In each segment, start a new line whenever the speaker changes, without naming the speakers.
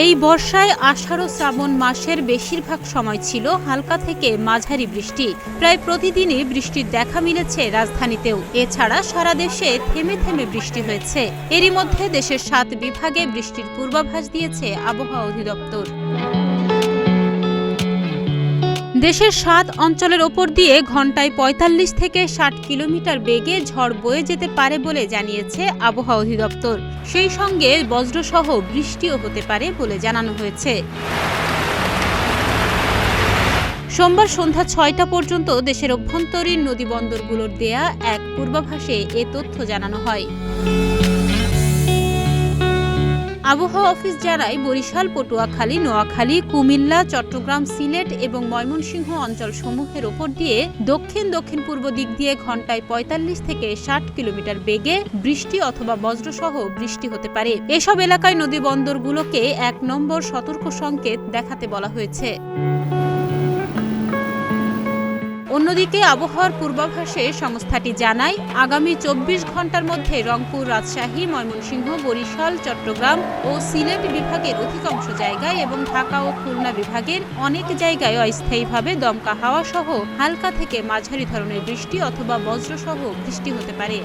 এই বর্ষায় আষাঢ় ও শ্রাবণ মাসের বেশিরভাগ সময় ছিল হালকা থেকে মাঝারি বৃষ্টি। প্রায় প্রতিদিনই বৃষ্টির দেখা মিলেছে রাজধানীতেও। এছাড়া সারা দেশে থেমে থেমে বৃষ্টি হয়েছে। এরই মধ্যে দেশের ৭ বিভাগে বৃষ্টির পূর্বাভাস দিয়েছে আবহাওয়া অধিদপ্তর। দেশের ৭ অঞ্চলের ওপর দিয়ে ঘন্টায় ৪৫ থেকে ৬০ কিলোমিটার বেগে ঝড় বয়ে যেতে পারে বলে জানিয়েছে আবহাওয়া অধিদপ্তর। সেই সঙ্গে বজ্রসহ বৃষ্টিও হতে পারে বলে জানানো হয়েছে। সোমবার সন্ধ্যা ৬টা পর্যন্ত দেশের অভ্যন্তরীণ নদীবন্দরগুলোর দেয়া এক পূর্বাভাসে এ তথ্য জানানো হয়। আবহাওয়া অফিস জানায়, বরিশাল, পটুয়াখালী, নোয়াখালী, কুমিল্লা, চট্টগ্রাম, সিলেট এবং ময়মনসিংহ অঞ্চলসমূহের ওপর দিয়ে দক্ষিণ পূর্ব দিক দিয়ে ঘন্টায় ৪৫ থেকে ৬০ কিলোমিটার বেগে বৃষ্টি অথবা বজ্রসহ বৃষ্টি হতে পারে। এসব এলাকায় নদীবন্দরগুলোকে ১ নম্বর সতর্ক সংকেত দেখাতে বলা হয়েছে। অন্যদিকে আবহাওয়ার পূর্বাভাসে সংস্থাটি জানায়, আগামী ২৪ ঘন্টার মধ্যে রংপুর, রাজশাহী, ময়মনসিংহ, বরিশাল, চট্টগ্রাম ও সিলেট বিভাগের অধিকাংশ জায়গায় এবং ঢাকা ও খুলনা বিভাগের অনেক জায়গায় অস্থায়ীভাবে দমকা হাওয়া সহ হালকা থেকে মাঝারি ধরনের বৃষ্টি অথবা বজ্রসহ বৃষ্টি হতে পারে।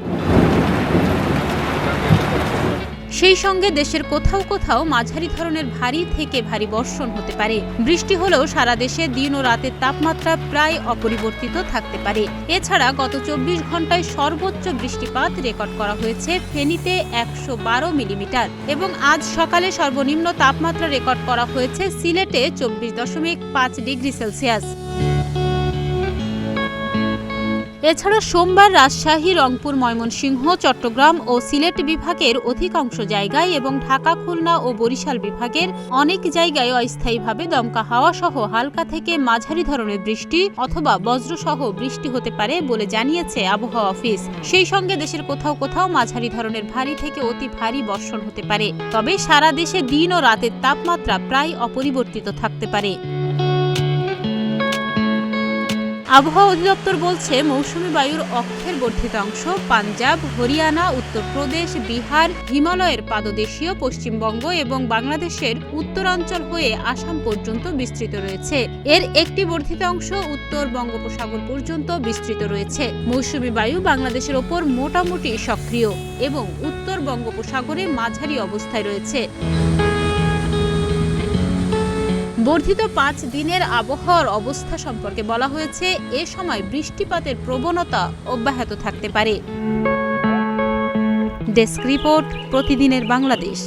সেই সঙ্গে দেশের কোথাও কোথাও মাঝারি ধরনের ভারী থেকে ভারী বর্ষণ হতে পারে। বৃষ্টি হলেও সারা দেশে দিন ও রাতের তাপমাত্রা প্রায় অপরিবর্তিত থাকতে পারে। এছাড়া গত ২৪ ঘন্টায় সর্বোচ্চ বৃষ্টিপাত রেকর্ড করা হয়েছে ফেনীতে ১১২ মিলিমিটার এবং আজ সকালে সর্বনিম্ন তাপমাত্রা রেকর্ড করা হয়েছে সিলেটে ২৪.৫ ডিগ্রি সেলসিয়াস। এছাড়া সোমবার রাজশাহী, রংপুর, ময়মনসিংহ, চট্টগ্রাম ও সিলেট বিভাগের অধিকাংশ জায়গায় এবং ঢাকা, খুলনা ও বরিশাল বিভাগের অনেক জায়গায় অস্থায়ীভাবে দমকা হাওয়া সহ হালকা থেকে মাঝারি ধরনের বৃষ্টি অথবা বজ্রসহ বৃষ্টি হতে পারে বলে জানিয়েছে আবহাওয়া অফিস। সেই সঙ্গে দেশের কোথাও কোথাও মাঝারি ধরনের ভারী থেকে অতি ভারী বর্ষণ হতে পারে। তবে সারা দেশে দিন ও রাতের তাপমাত্রা প্রায় অপরিবর্তিত থাকতে পারে। আবহাওয়া অধিদপ্তর বলছে, মৌসুমী বায়ুর অক্ষের বর্ধিত অংশ পাঞ্জাব, হরিয়ানা, উত্তরপ্রদেশ, বিহার, হিমালয়ের পাদদেশীয় পশ্চিমবঙ্গ এবং বাংলাদেশের উত্তরাঞ্চল হয়ে আসাম পর্যন্ত বিস্তৃত রয়েছে। এর একটি বর্ধিত অংশ উত্তর বঙ্গোপসাগর পর্যন্ত বিস্তৃত রয়েছে। মৌসুমী বায়ু বাংলাদেশের ওপর মোটামুটি সক্রিয় এবং উত্তর বঙ্গোপসাগরে মাঝারি অবস্থায় রয়েছে। বর্ধিত ৫ দিনের আবহাওয়ার অবস্থা সম্পর্কে বলা হয়েছে, এ সময় বৃষ্টিপাতের প্রবণতা অব্যাহত থাকতে পারে। ডেস্ক রিপোর্ট, প্রতিদিনের বাংলাদেশ।